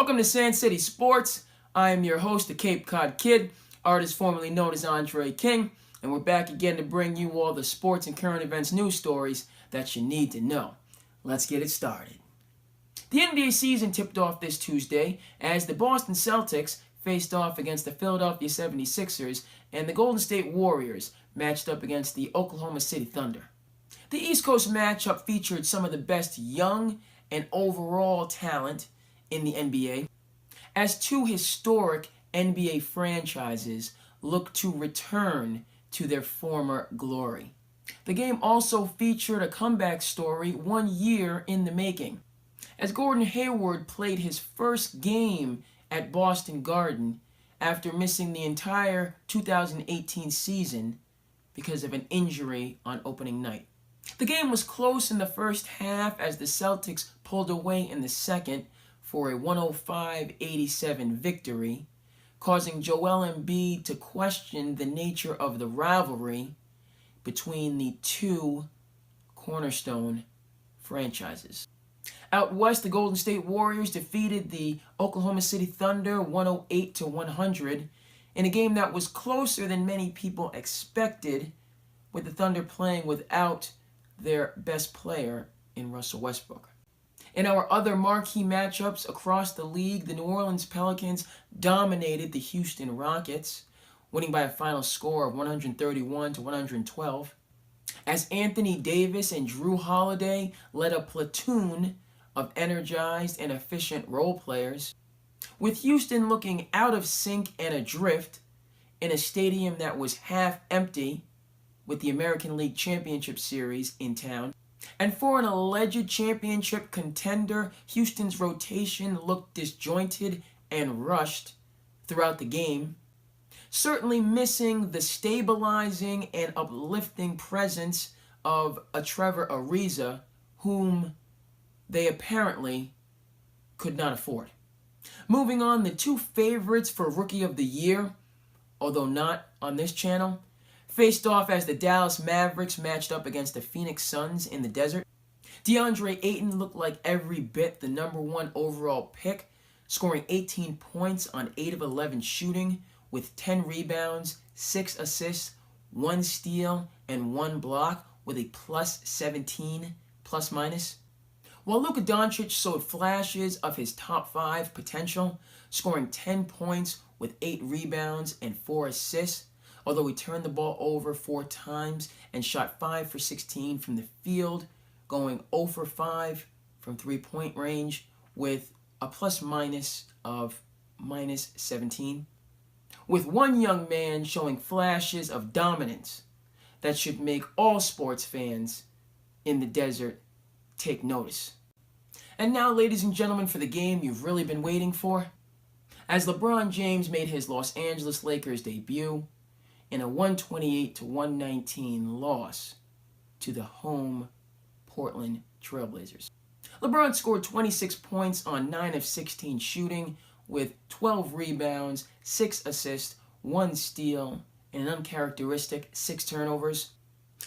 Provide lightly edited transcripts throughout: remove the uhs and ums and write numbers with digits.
Welcome to SandCity Sports. I am your host, the Cape Cod Kid, artist formerly known as Andre King, and we're back again to bring you all the sports and current events news stories that you need to know. Let's get it started. The NBA season tipped off this Tuesday as the Boston Celtics faced off against the Philadelphia 76ers and the Golden State Warriors matched up against the Oklahoma City Thunder. The East Coast matchup featured some of the best young and overall talent in the NBA, as two historic NBA franchises look to return to their former glory. The game also featured a comeback story 1 year in the making, as Gordon Hayward played his first game at Boston Garden after missing the entire 2018 season because of an injury on opening night. The game was close in the first half as the Celtics pulled away in the second for a 105-87 victory, causing Joel Embiid to question the nature of the rivalry between the two cornerstone franchises. Out west, the Golden State Warriors defeated the Oklahoma City Thunder 108-100 in a game that was closer than many people expected, with the Thunder playing without their best player in Russell Westbrook. In our other marquee matchups across the league, the New Orleans Pelicans dominated the Houston Rockets, winning by a final score of 131-112, as Anthony Davis and Drew Holiday led a platoon of energized and efficient role players, with Houston looking out of sync and adrift in a stadium that was half empty with the American League Championship Series in town. And for an alleged championship contender, Houston's rotation looked disjointed and rushed throughout the game, certainly missing the stabilizing and uplifting presence of a Trevor Ariza, whom they apparently could not afford. Moving on, the two favorites for Rookie of the Year, although not on this channel, faced off as the Dallas Mavericks matched up against the Phoenix Suns in the desert. DeAndre Ayton looked like every bit the number one overall pick, scoring 18 points on 8 of 11 shooting with 10 rebounds, 6 assists, 1 steal, and 1 block with a plus 17 plus minus. While Luka Doncic showed flashes of his top 5 potential, scoring 10 points with 8 rebounds and 4 assists, although he turned the ball over 4 times and shot 5 for 16 from the field, going 0 for 5 from three-point range with a plus minus of minus 17. With one young man showing flashes of dominance that should make all sports fans in the desert take notice. And now, ladies and gentlemen, for the game you've really been waiting for, as LeBron James made his Los Angeles Lakers debut in a 128-119 loss to the home Portland Trailblazers. LeBron scored 26 points on 9 of 16 shooting with 12 rebounds, 6 assists, 1 steal, and an uncharacteristic 6 turnovers.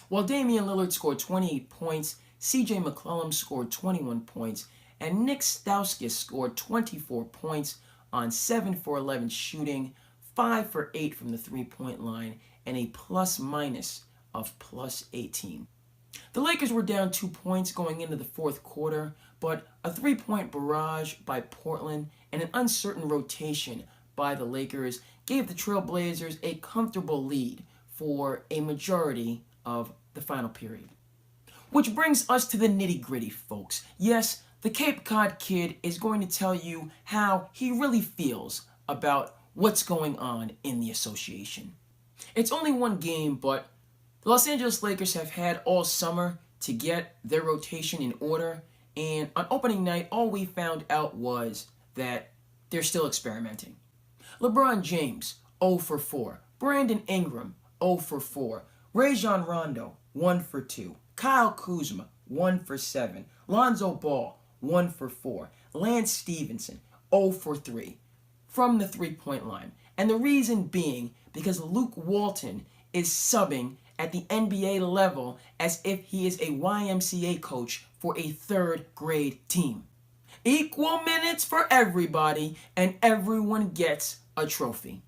While Damian Lillard scored 28 points, CJ McCollum scored 21 points, and Nick Stauskas scored 24 points on 7 for 11 shooting, 5 for 8 from the three-point line, and a plus minus of plus 18. The Lakers were down 2 points going into the fourth quarter, but a 3-point barrage by Portland and an uncertain rotation by the Lakers gave the Trailblazers a comfortable lead for a majority of the final period. Which brings us to the nitty-gritty, folks. Yes, the Cape Cod Kid is going to tell you how he really feels about what's going on in the association. It's only one game, but the Los Angeles Lakers have had all summer to get their rotation in order, and on opening night, all we found out was that they're still experimenting. LeBron James, 0 for 4. Brandon Ingram, 0 for 4. Rajon Rondo, 1 for 2. Kyle Kuzma, 1 for 7. Lonzo Ball, 1 for 4. Lance Stevenson, 0 for 3. From the three-point line. And the reason being because Luke Walton is subbing at the NBA level as if he is a YMCA coach for a third grade team. Equal minutes for everybody, and everyone gets a trophy.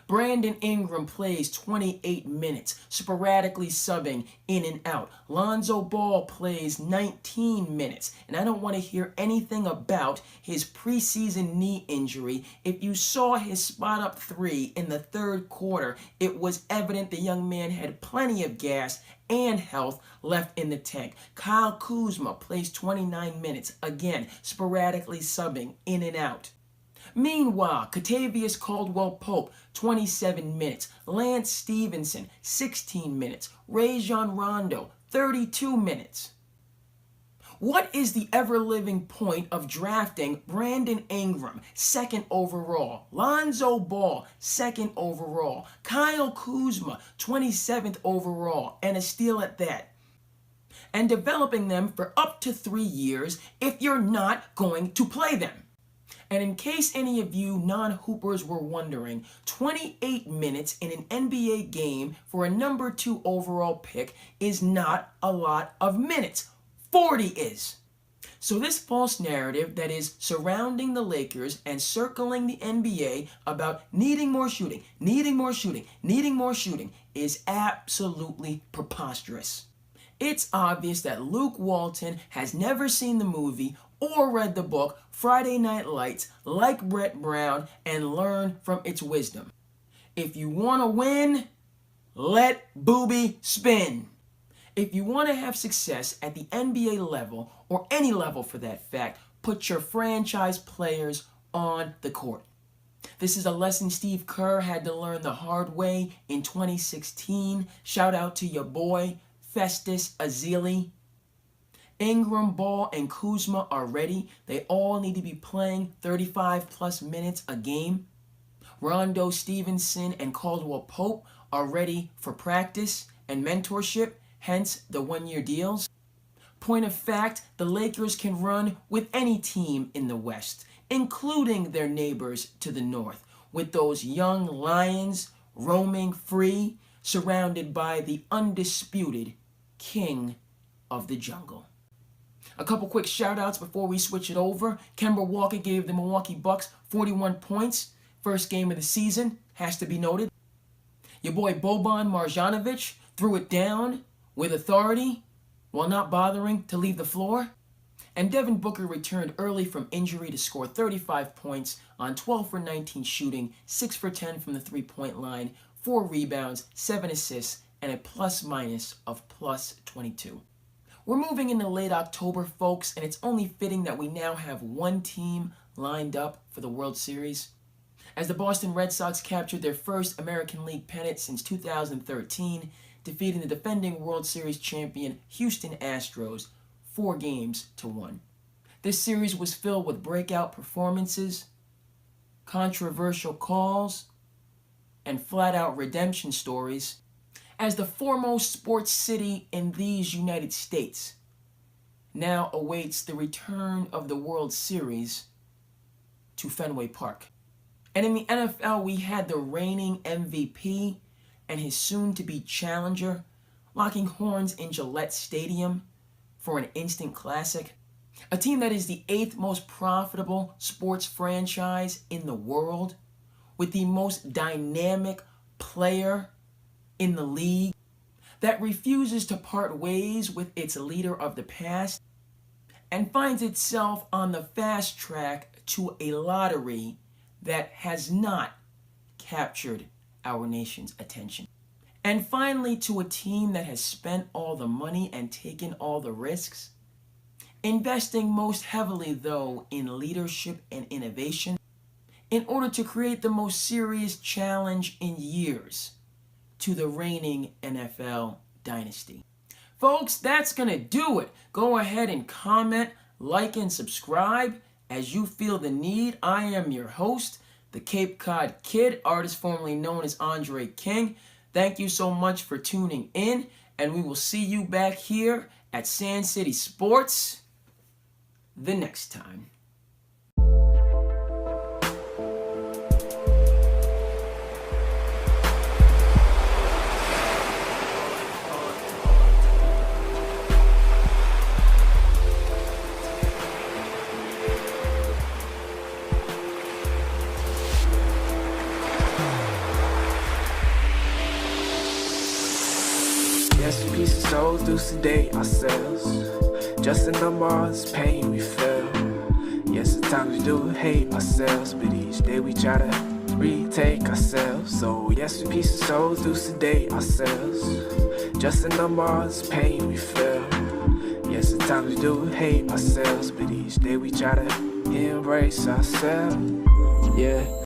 Brandon Ingram plays 28 minutes, sporadically subbing in and out. Lonzo Ball plays 19 minutes, and I don't want to hear anything about his preseason knee injury. If you saw his spot-up three in the third quarter, it was evident the young man had plenty of gas and health left in the tank. Kyle Kuzma plays 29 minutes, again, sporadically subbing in and out. Meanwhile, Kentavious Caldwell-Pope, 27 minutes. Lance Stevenson, 16 minutes. Rajon Rondo, 32 minutes. What is the ever-living point of drafting Brandon Ingram, 2nd overall, Lonzo Ball, 2nd overall, Kyle Kuzma, 27th overall, and a steal at that, and developing them for up to 3 years if you're not going to play them? And in case any of you non-hoopers were wondering, 28 minutes in an NBA game for a number 2 overall pick is not a lot of minutes. 40 is. So this false narrative that is surrounding the Lakers and circling the NBA about needing more shooting is absolutely preposterous. It's obvious that Luke Walton has never seen the movie or read the book Friday Night Lights like Brett Brown and learn from its wisdom. If you want to win, let booby spin. If you want to have success at the NBA level, or any level for that fact, put your franchise players on the court. This is a lesson Steve Kerr had to learn the hard way in 2016. Shout out to your boy, Festus Ezeli. Ingram, Ball, and Kuzma are ready. They all need to be playing 35 plus minutes a game. Rondo, Stevenson, and Caldwell-Pope are ready for practice and mentorship, hence the 1-year deals. Point of fact, the Lakers can run with any team in the West, including their neighbors to the north, with those young lions roaming free, surrounded by the undisputed king of the jungle. A couple quick shout-outs before we switch it over. Kemba Walker gave the Milwaukee Bucks 41 points. First game of the season, has to be noted. Your boy Boban Marjanovic threw it down with authority while not bothering to leave the floor. And Devin Booker returned early from injury to score 35 points on 12 for 19 shooting, 6 for 10 from the three-point line, 4 rebounds, 7 assists, and a plus-minus of plus 22. We're moving into late October, folks, and it's only fitting that we now have one team lined up for the World Series. As the Boston Red Sox captured their first American League pennant since 2013, defeating the defending World Series champion Houston Astros 4-1. This series was filled with breakout performances, controversial calls, and flat-out redemption stories. As the foremost sports city in these United States now awaits the return of the World Series to Fenway Park. And in the NFL, we had the reigning MVP and his soon-to-be challenger locking horns in Gillette Stadium for an instant classic. A team that is the 8th most profitable sports franchise in the world, with the most dynamic player in the league, that refuses to part ways with its leader of the past, and finds itself on the fast track to a lottery that has not captured our nation's attention. And finally, to a team that has spent all the money and taken all the risks, investing most heavily, though, in leadership and innovation, in order to create the most serious challenge in years to the reigning NFL dynasty. Folks, that's going to do it. Go ahead and comment, like, and subscribe as you feel the need. I am your host, the Cape Cod Kid, artist formerly known as Andre King. Thank you so much for tuning in, and we will see you back here at SandCity Sports the next time. souls do sedate ourselves. Just a number, it's pain we feel. Yes, at times we do hate ourselves, but each day we try to retake ourselves. So yes, we peace of souls do sedate ourselves. Just a number, it's pain we feel. Yes, at times we do hate ourselves, but each day we try to embrace ourselves. Yeah.